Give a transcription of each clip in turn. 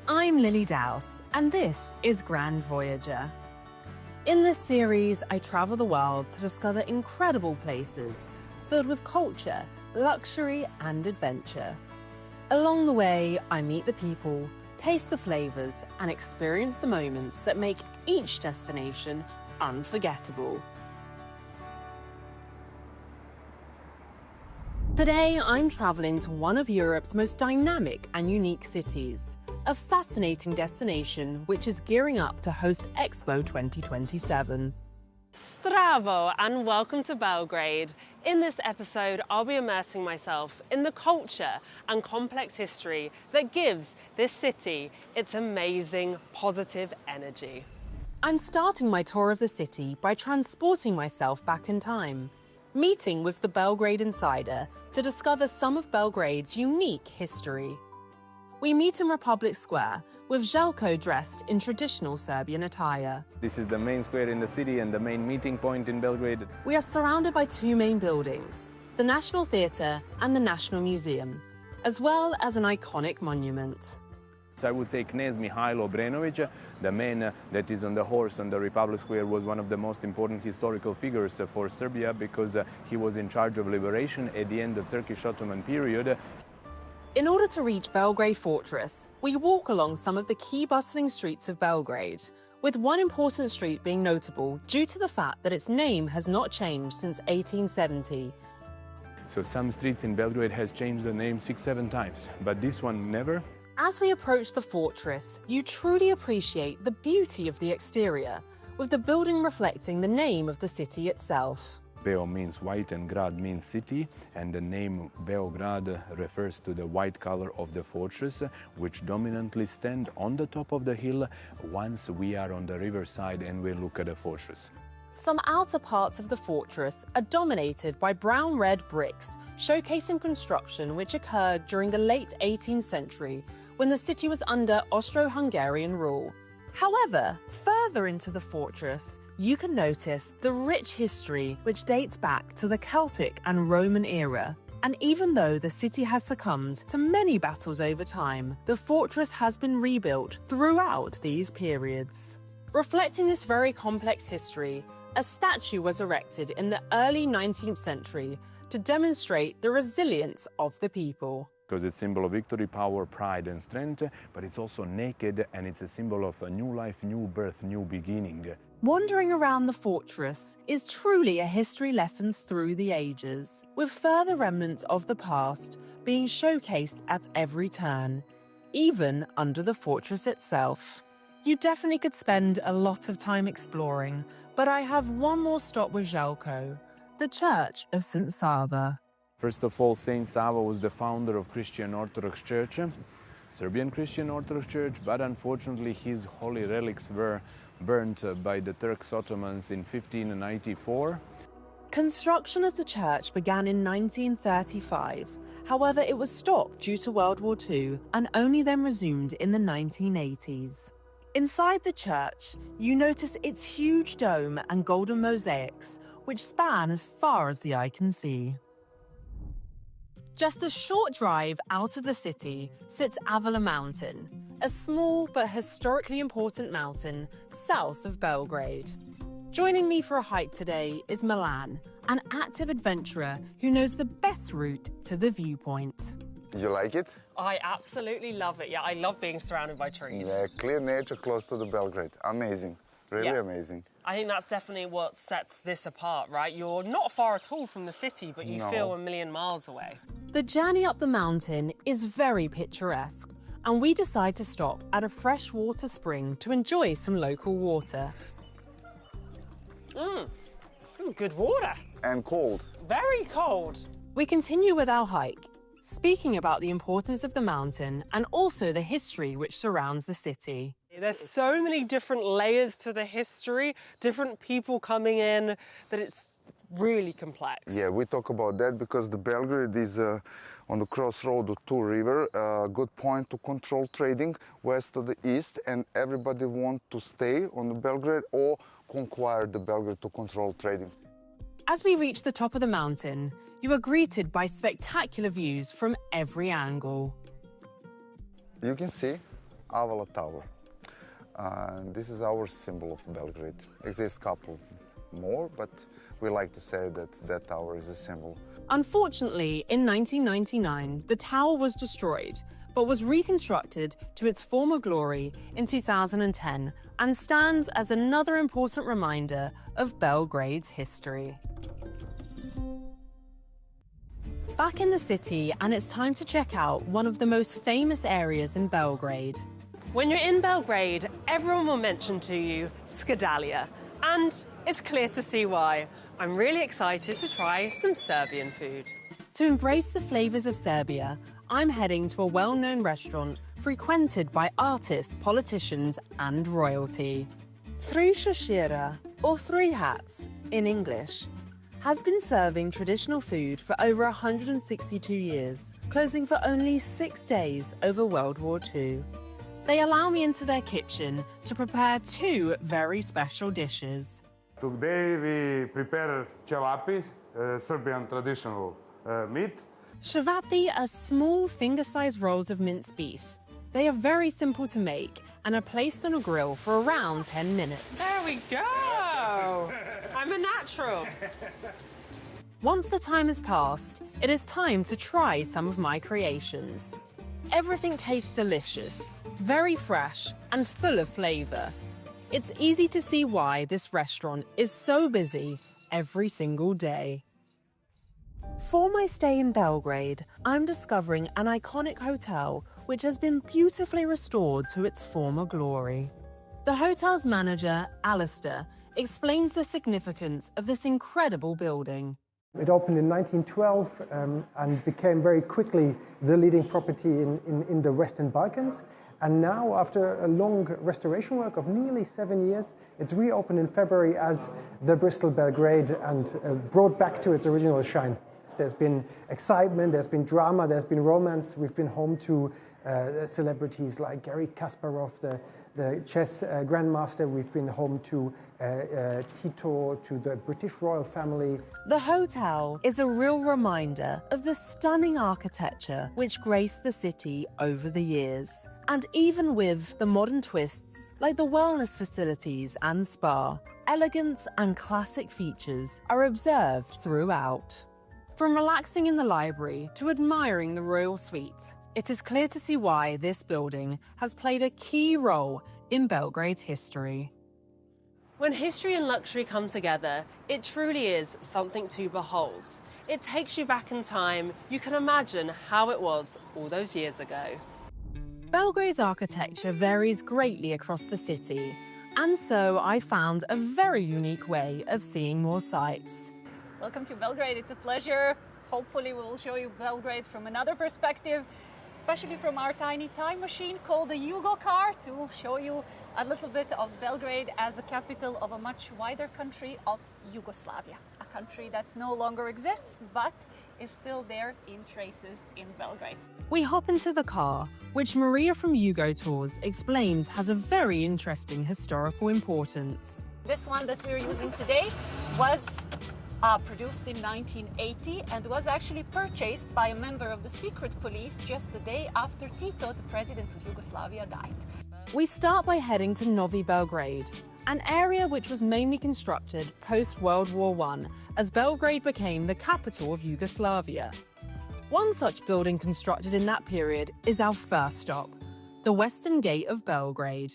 I'm Lilli Daus, and this is Grand Voyager. In this series, I travel the world to discover incredible places filled with culture, luxury, and adventure. Along the way, I meet the people, taste the flavors, and experience the moments that make each destination unforgettable. Today, I'm traveling to one of Europe's most dynamic and unique cities, a fascinating destination which is gearing up to host Expo 2027. Zdravo and welcome to Belgrade. In this episode, I'll be immersing myself in the culture and complex history that gives this city its amazing positive energy. I'm starting my tour of the city by transporting myself back in time, meeting with the Belgrade Insider to discover some of Belgrade's unique history. We meet in Republic Square with Jelko dressed in traditional Serbian attire. This is the main square in the city and the main meeting point in Belgrade. We are surrounded by two main buildings, the National Theatre and the National Museum, as well as an iconic monument. So I would say Knez Mihailo Obrenović, the man that is on the horse on the Republic Square, was one of the most important historical figures for Serbia because he was in charge of liberation at the end of Turkish Ottoman period. In order to reach Belgrade Fortress, we walk along some of the key bustling streets of Belgrade, with one important street being notable due to the fact that its name has not changed since 1870. So some streets in Belgrade has changed the name 6-7 times, but this one never. As we approach the fortress, you truly appreciate the beauty of the exterior, with the building reflecting the name of the city itself. Beo means white and grad means city, and the name Beograd refers to the white color of the fortress, which dominantly stand on the top of the hill once we are on the riverside and we look at the fortress. Some outer parts of the fortress are dominated by brown-red bricks, showcasing construction which occurred during the late 18th century when the city was under Austro-Hungarian rule. However, further into the fortress, you can notice the rich history which dates back to the Celtic and Roman era. And even though the city has succumbed to many battles over time, the fortress has been rebuilt throughout these periods. Reflecting this very complex history, a statue was erected in the early 19th century to demonstrate the resilience of the people. Because it's a symbol of victory, power, pride and strength, but it's also naked and it's a symbol of a new life, new birth, new beginning. Wandering around the fortress is truly a history lesson through the ages, with further remnants of the past being showcased at every turn, even under the fortress itself. You definitely could spend a lot of time exploring, but I have one more stop with Jelko, the Church of St. Sava. First of all, Saint Sava was the founder of Christian Orthodox Church, Serbian Christian Orthodox Church, but unfortunately his holy relics were burnt by the Turks Ottomans in 1594. Construction of the church began in 1935. However, it was stopped due to World War II and only then resumed in the 1980s. Inside the church, you notice its huge dome and golden mosaics, which span as far as the eye can see. Just a short drive out of the city sits Avala Mountain, a small but historically important mountain south of Belgrade. Joining me for a hike today is Milan, an active adventurer who knows the best route to the viewpoint. You like it? I absolutely love it. Yeah, I love being surrounded by trees. Yeah, clear nature close to the Belgrade. Amazing. Really amazing. I think that's definitely what sets this apart, right? You're not far at all from the city, but you feel a million miles away. The journey up the mountain is very picturesque, and we decide to stop at a freshwater spring to enjoy some local water. Some good water. And cold. Very cold. We continue with our hike, speaking about the importance of the mountain and also the history which surrounds the city. There's so many different layers to the history, different people coming in, that it's really complex. Yeah, we talk about that because the Belgrade is on the crossroad of two rivers, a good point to control trading west to the east, and everybody wants to stay on the Belgrade or conquer the Belgrade to control trading. As we reach the top of the mountain, you are greeted by spectacular views from every angle. You can see Avala Tower. This is our symbol of Belgrade. Exists a couple more, but we like to say that that tower is a symbol. Unfortunately, in 1999, the tower was destroyed, but was reconstructed to its former glory in 2010 and stands as another important reminder of Belgrade's history. Back in the city, and it's time to check out one of the most famous areas in Belgrade. When you're in Belgrade, everyone will mention to you Skedalia, and it's clear to see why. I'm really excited to try some Serbian food. To embrace the flavours of Serbia, I'm heading to a well-known restaurant frequented by artists, politicians and royalty. Three Shashira, or Three Hats in English, has been serving traditional food for over 162 years, closing for only 6 days over World War II. They allow me into their kitchen to prepare two very special dishes. Today we prepare cevapi, Serbian traditional meat. Cevapi are small finger-sized rolls of minced beef. They are very simple to make and are placed on a grill for around 10 minutes. There we go! I'm a natural. Once the time has passed, it is time to try some of my creations. Everything tastes delicious, very fresh and full of flavour. It's easy to see why this restaurant is so busy every single day. For my stay in Belgrade, I'm discovering an iconic hotel which has been beautifully restored to its former glory. The hotel's manager, Alistair, explains the significance of this incredible building. It opened in 1912 and became very quickly the leading property in the Western Balkans. And now, after a long restoration work of nearly 7 years, it's reopened in February as the Bristol Belgrade and brought back to its original shine. There's been excitement, there's been drama, there's been romance. We've been home to celebrities like Garry Kasparov, the chess grandmaster. We've been home to Tito, to the British royal family. The hotel is a real reminder of the stunning architecture which graced the city over the years. And even with the modern twists, like the wellness facilities and spa, elegance and classic features are observed throughout. From relaxing in the library to admiring the royal suite, it is clear to see why this building has played a key role in Belgrade's history. When history and luxury come together, it truly is something to behold. It takes you back in time. You can imagine how it was all those years ago. Belgrade's architecture varies greatly across the city, and so I found a very unique way of seeing more sights. Welcome to Belgrade, it's a pleasure. Hopefully we will show you Belgrade from another perspective, especially from our tiny time machine called the Yugo car, to show you a little bit of Belgrade as a capital of a much wider country of Yugoslavia, a country that no longer exists but is still there in traces in Belgrade. We hop into the car, which Maria from Yugo Tours explains has a very interesting historical importance. This one that we're using today was produced in 1980 and was actually purchased by a member of the secret police just the day after Tito, the president of Yugoslavia, died. We start by heading to Novi Belgrade, an area which was mainly constructed post-World War I as Belgrade became the capital of Yugoslavia. One such building constructed in that period is our first stop, the Western Gate of Belgrade.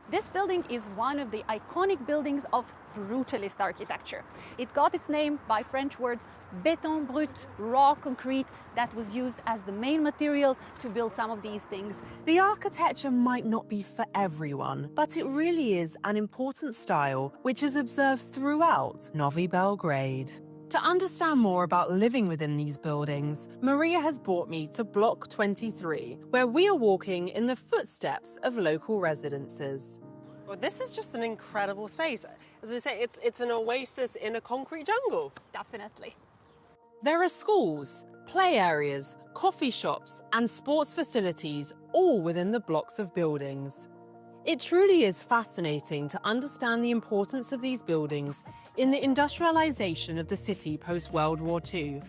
This building is one of the iconic buildings of brutalist architecture. It got its name by French words béton brut, raw concrete, that was used as the main material to build some of these things. The architecture might not be for everyone, but it really is an important style which is observed throughout Novi Belgrade. To understand more about living within these buildings, Maria has brought me to Block 23, where we are walking in the footsteps of local residences. Well, this is just an incredible space. As we say, it's an oasis in a concrete jungle. Definitely. There are schools, play areas, coffee shops, and sports facilities all within the blocks of buildings. It truly is fascinating to understand the importance of these buildings in the industrialisation of the city post-World War II,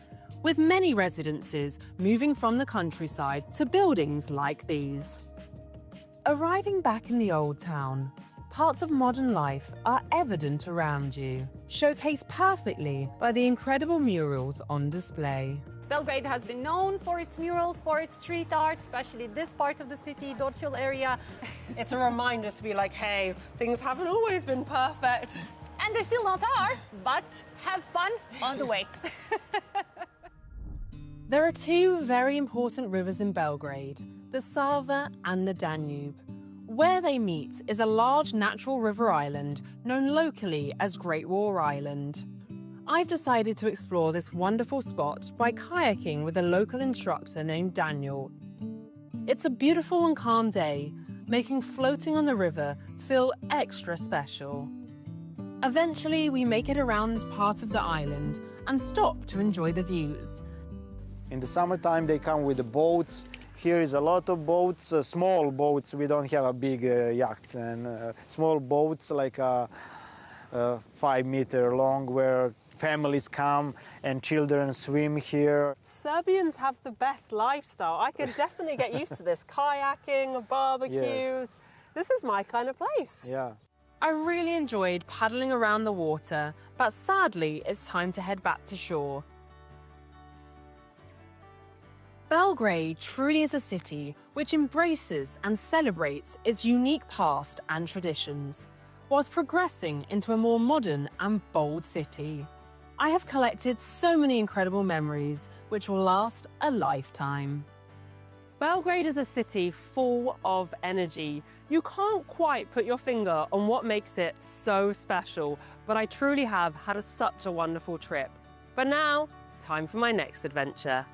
with many residences moving from the countryside to buildings like these. Arriving back in the old town, parts of modern life are evident around you, showcased perfectly by the incredible murals on display. Belgrade has been known for its murals, for its street art, especially this part of the city, Dorčul area. It's a reminder to be like, hey, things haven't always been perfect. And they still not are, but have fun on the way. There are two very important rivers in Belgrade, the Sava and the Danube. Where they meet is a large natural river island known locally as Great War Island. I've decided to explore this wonderful spot by kayaking with a local instructor named Daniel. It's a beautiful and calm day, making floating on the river feel extra special. Eventually, we make it around part of the island and stop to enjoy the views. In the summertime, they come with the boats. Here is a lot of boats, small boats. We don't have a big yacht, and small boats like 5 meter long, where families come and children swim here. Serbians have the best lifestyle. I could definitely get used to this. Kayaking, barbecues. Yes. This is my kind of place. Yeah. I really enjoyed paddling around the water, but sadly, it's time to head back to shore. Belgrade truly is a city which embraces and celebrates its unique past and traditions, whilst progressing into a more modern and bold city. I have collected so many incredible memories which will last a lifetime. Belgrade is a city full of energy. You can't quite put your finger on what makes it so special, but I truly have had such a wonderful trip. But now, time for my next adventure.